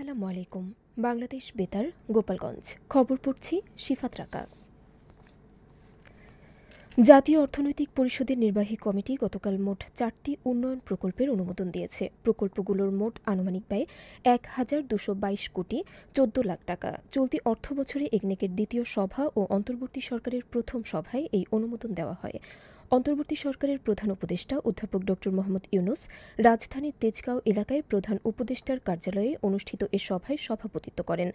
আসসালামু আলাইকুম। বাংলাদেশ বেতার, গোপালগঞ্জ। খবর পড়ছি শিফাত রাকা। জাতীয় অর্থনৈতিক পরিষদের নির্বাহী কমিটি গতকাল মোট 4টি উন্নয়ন প্রকল্পের অনুমোদন দিয়েছে। প্রকল্পগুলোর মোট আনুমানিক ব্যয় ১,২২২ কোটি ১৪ লাখ টাকা। চলতি অর্থবছরে একনেকের দ্বিতীয় সভা ও অন্তর্বর্তী সরকারের প্রথম সভায় এই অনুমোদন দেওয়া হয়। অন্তর্বর্তী সরকারের প্রধান উপদেষ্টা অধ্যাপক ড মোহাম্মদ ইউনুস রাজধানীর তেজগাঁও এলাকায় প্রধান উপদেষ্টার কার্যালয়ে অনুষ্ঠিত এ সভায় সভাপতিত্ব করেন।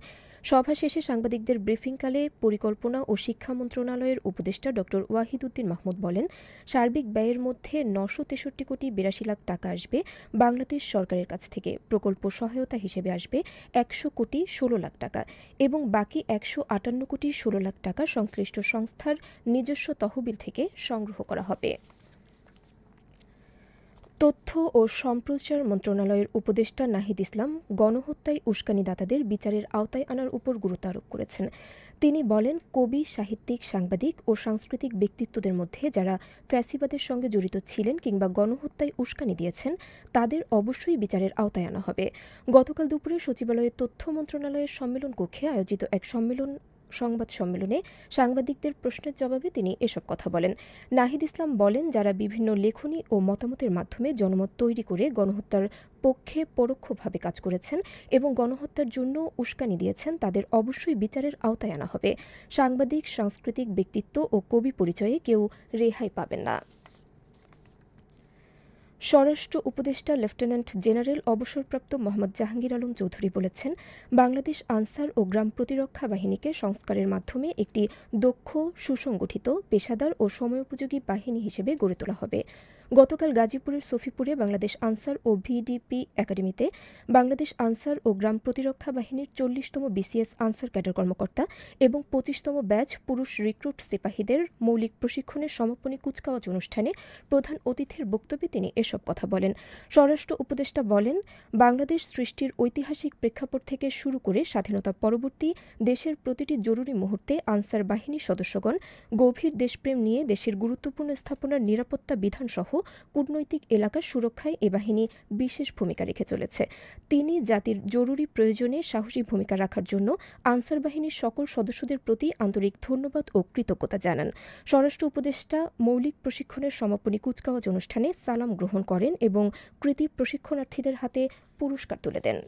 সভা শেষে সাংবাদিকদের ব্রিফিংকালে পরিকল্পনা ও শিক্ষা মন্ত্রণালয়ের উপদেষ্টা ড ওয়াহিদুদ্দিন মাহমুদ বলেন, সার্বিক ব্যয়ের মধ্যে ৯৬৩ কোটি ৮২ লাখ টাকা আসবে বাংলাদেশ সরকারের কাছ থেকে। প্রকল্প সহায়তা হিসেবে আসবে ১০০ কোটি ১৬ লাখ টাকা এবং বাকি ১৫৮ কোটি ১৬ লাখ টাকা সংশ্লিষ্ট সংস্থার নিজস্ব তহবিল থেকে সংগ্রহ করা হবে। তথ্য ও সম্প্রচার মন্ত্রণালয়ের উপদেষ্টা নাহিদ ইসলাম গণহত্যায় উস্কানিদাতাদের বিচারের আওতায় আনার উপর গুরুত্ব আরোপ করেছেন। তিনি বলেন, কবি, সাহিত্যিক, সাংবাদিক ও সাংস্কৃতিক ব্যক্তিত্বদের মধ্যে যারা ফ্যাসিবাদের সঙ্গে জড়িত ছিলেন কিংবা গণহত্যায় উস্কানি দিয়েছেন তাদের অবশ্যই বিচারের আওতায় আনা হবে। গতকাল দুপুরে সচিবালয়ের তথ্য মন্ত্রণালয়ের সম্মেলন কক্ষে আয়োজিত এক সংবাদ সম্মেলনে সাংবাদিকদের প্রশ্নের জবাবে তিনি এসব কথা বলেন। নাহিদ ইসলাম বলেন, যারা বিভিন্ন লেখনী ও মতামতের মাধ্যমে জনমত তৈরি করে গণহত্যার পক্ষে পরোক্ষভাবে কাজ করেছেন এবং গণহত্যার জন্য উস্কানি দিয়েছেন তাদের অবশ্যই বিচারের আওতায় আনা হবে। সাংবাদিক, সাংস্কৃতিক ব্যক্তিত্ব ও কবি পরিচয়ে কেউ রেহাই পাবেন না। স্বরাষ্ট্র উপদেষ্টা লেফটেন্যান্ট জেনারেল অবসরপ্রাপ্ত মোহাম্মদ জাহাঙ্গীর আলম চৌধুরী বলেছেন, বাংলাদেশ আনসার ও গ্রাম প্রতিরক্ষা বাহিনীকে সংস্কারের মাধ্যমে একটি দক্ষ, সুসংগঠিত, পেশাদার ও সময়োপযোগী বাহিনী হিসেবে গড়ে তোলা হবে। গতকাল গাজীপুরের সফিপুরে বাংলাদেশ আনসার ও ভিডিপি একাডেমিতে বাংলাদেশ আনসার ও গ্রাম প্রতিরক্ষা বাহিনীর ৪০তম বিসিএস আনসার ক্যাডার কর্মকর্তা এবং ২৫তম ব্যাচ পুরুষ রিক্রুট সিপাহীদের মৌলিক প্রশিক্ষণের সমাপনী কুচকাওয়াজ অনুষ্ঠানে প্রধান অতিথির বক্তব্যে তিনি এসব কথা বলেন। স্বরাষ্ট্র উপদেষ্টা বলেন, বাংলাদেশ সৃষ্টির ঐতিহাসিক প্রেক্ষাপট থেকে শুরু করে স্বাধীনতা পরবর্তী দেশের প্রতিটি জরুরি মুহূর্তে আনসার বাহিনীর সদস্যগণ গভীর দেশপ্রেম নিয়ে দেশের গুরুত্বপূর্ণ স্থাপনার নিরাপত্তা বিধানসহ কূটনৈতিক এলাকার সুরক্ষায় এ বাহিনী বিশেষ ভূমিকা রেখে চলেছে। তিনি জাতির জরুরি প্রয়োজনে সাহসী ভূমিকা রাখার জন্য আনসার বাহিনীর সকল সদস্যদের প্রতি আন্তরিক ধন্যবাদ ও কৃতজ্ঞতা জানান। স্বরাষ্ট্র উপদেষ্টা মৌলিক প্রশিক্ষণের সমাপনী কুচকাওয়াজ অনুষ্ঠানে সালাম গ্রহণ করেন এবং কৃতী প্রশিক্ষণার্থীদের হাতে পুরস্কার তুলে দেন।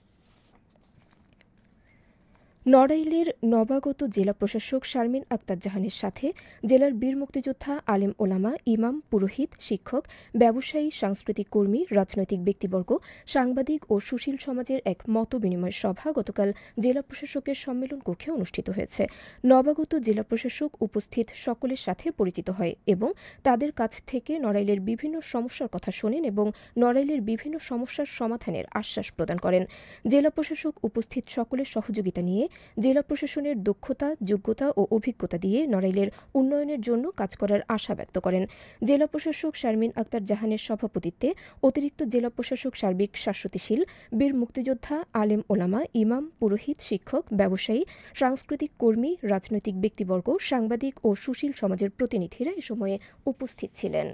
নড়াইলের নবাগত জেলা প্রশাসক শারমিন আক্তার জাহানের সাথে জেলার বীর মুক্তিযোদ্ধা, আলেম ওলামা, ইমাম, পুরোহিত, শিক্ষক, ব্যবসায়ী, সাংস্কৃতিক কর্মী, রাজনৈতিক ব্যক্তিবর্গ, সাংবাদিক ও সুশীল সমাজের এক মতবিনিময় সভা গতকাল জেলা প্রশাসকের সম্মেলন কক্ষে অনুষ্ঠিত হয়েছে। নবাগত জেলা প্রশাসক উপস্থিত সকলের সাথে পরিচিত হয় এবং তাদের কাছ থেকে নড়াইলের বিভিন্ন সমস্যার কথা শোনেন এবং নড়াইলের বিভিন্ন সমস্যার সমাধানের আশ্বাস প্রদান করেন। জেলা প্রশাসক উপস্থিত সকলের সহযোগিতা নিয়ে জেলা প্রশাসনের দক্ষতা, যোগ্যতা ও অভিজ্ঞতা দিয়ে নড়াইলের উন্নয়নের জন্য কাজ করার আশা ব্যক্ত করেন। জেলা প্রশাসক শারমিন আক্তার জাহানের সভাপতিত্বে অতিরিক্ত জেলা প্রশাসক সার্বিক শাশ্বতীশীল, বীর মুক্তিযোদ্ধা, আলেম ওলামা, ইমাম, পুরোহিত, শিক্ষক, ব্যবসায়ী, সাংস্কৃতিক কর্মী, রাজনৈতিক ব্যক্তিবর্গ, সাংবাদিক ও সুশীল সমাজের প্রতিনিধিরা এ সময়ে উপস্থিত ছিলেন।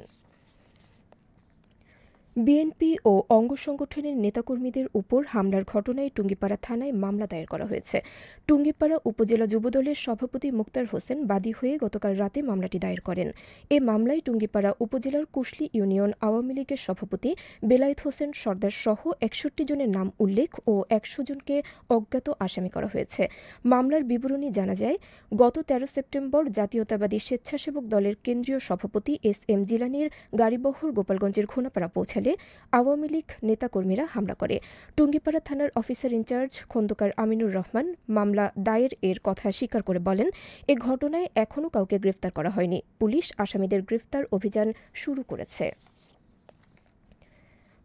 বিএনপি ও অঙ্গ সংগঠনের নেতাকর্মীদের উপর হামলার ঘটনায় টুঙ্গিপাড়া থানায় মামলা দায়ের করা হয়েছে। টুঙ্গিপাড়া উপজেলা যুবদলের সভাপতি মুক্তার হোসেন বাদী হয়ে গতকাল রাতে মামলাটি দায়ের করেন। এ মামলায় টুঙ্গিপাড়া উপজেলার কুশলী ইউনিয়ন আওয়ামী লীগের সভাপতি বেলায়েত হোসেন সর্দার সহ ৬১ জনের নাম উল্লেখ ও ১০০ জনকে অজ্ঞাত আসামি করা হয়েছে। মামলার বিবরণী জানা যায়, গত ১৩ সেপ্টেম্বর জাতীয়তাবাদী স্বেচ্ছাসেবক দলের কেন্দ্রীয় সভাপতি এস.এম. জিলানির গাড়িবহর গোপালগঞ্জের ঘোনাপাড়া পৌঁছালে আওয়ামী লীগ নেতাকর্মীরা হামলা করে। টুঙ্গিপাড়া থানার অফিসার ইনচার্জ খন্দকার আমিনুর রহমান মামলা দায়ের এর কথা স্বীকার করে বলেন, এ ঘটনায় এখনও কাউকে গ্রেফতার করা হয়নি। পুলিশ আসামিদের গ্রেফতার অভিযান শুরু করেছে।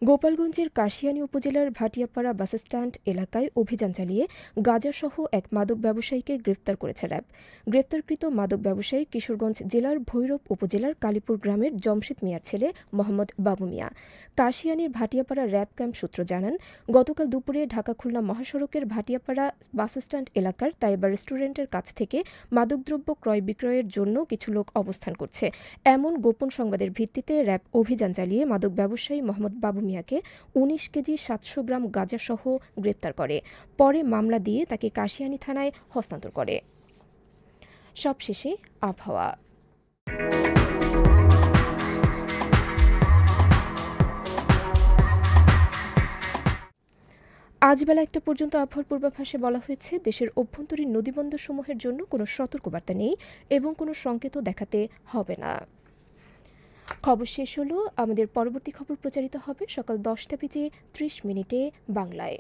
গোপালগঞ্জের কাশিয়ানী উপজেলার ভাটিয়াপাড়া বাসস্ট্যান্ড এলাকায় অভিযান চালিয়ে গাঁজাসহ এক মাদক ব্যবসায়ীকে গ্রেফতার করেছে র্যাব। গ্রেপ্তারকৃত মাদক ব্যবসায়ী কিশোরগঞ্জ জেলার ভৈরব উপজেলার কালীপুর গ্রামের জমশেদ মিয়ার ছেলে মোহাম্মদ বাবু মিয়া। কাশিয়ানীর ভাটিয়াপাড়া র্যাব ক্যাম্প সূত্র জানান, গতকাল দুপুরে ঢাকা-খুলনা মহাসড়কের ভাটিয়াপাড়া বাসস্ট্যান্ড এলাকার তাইবা রেস্টুরেন্টের কাছ থেকে মাদকদ্রব্য ক্রয় বিক্রয়ের জন্য কিছু লোক অবস্থান করছে। এমন গোপন সংবাদের ভিত্তিতে র্যাব অভিযান চালিয়ে মাদক ব্যবসায়ী মোহাম্মদ বাবু মিয়াকে ১৯ কেজি ৭০০ গ্রাম গাঁজাসহ গ্রেপ্তার করে। পরে মামলা দিয়ে তাকে কাশিয়ানী থানায় হস্তান্তর করে। সবশেষে আবহাওয়া। আজ বেলা ১টা পর্যন্ত আবহাওয়ার পূর্বাভাসে বলা হয়েছে, দেশের অভ্যন্তরীণ নদীবন্দরসমূহের জন্য কোনো সতর্কবার্তা নেই এবং কোনো সংকেতও দেখাতে হবে না। খবর শেষ হলো। আমাদের পরবর্তী খবর প্রচারিত হবে সকাল ১০টা বেজে ৩০ মিনিটে বাংলায়।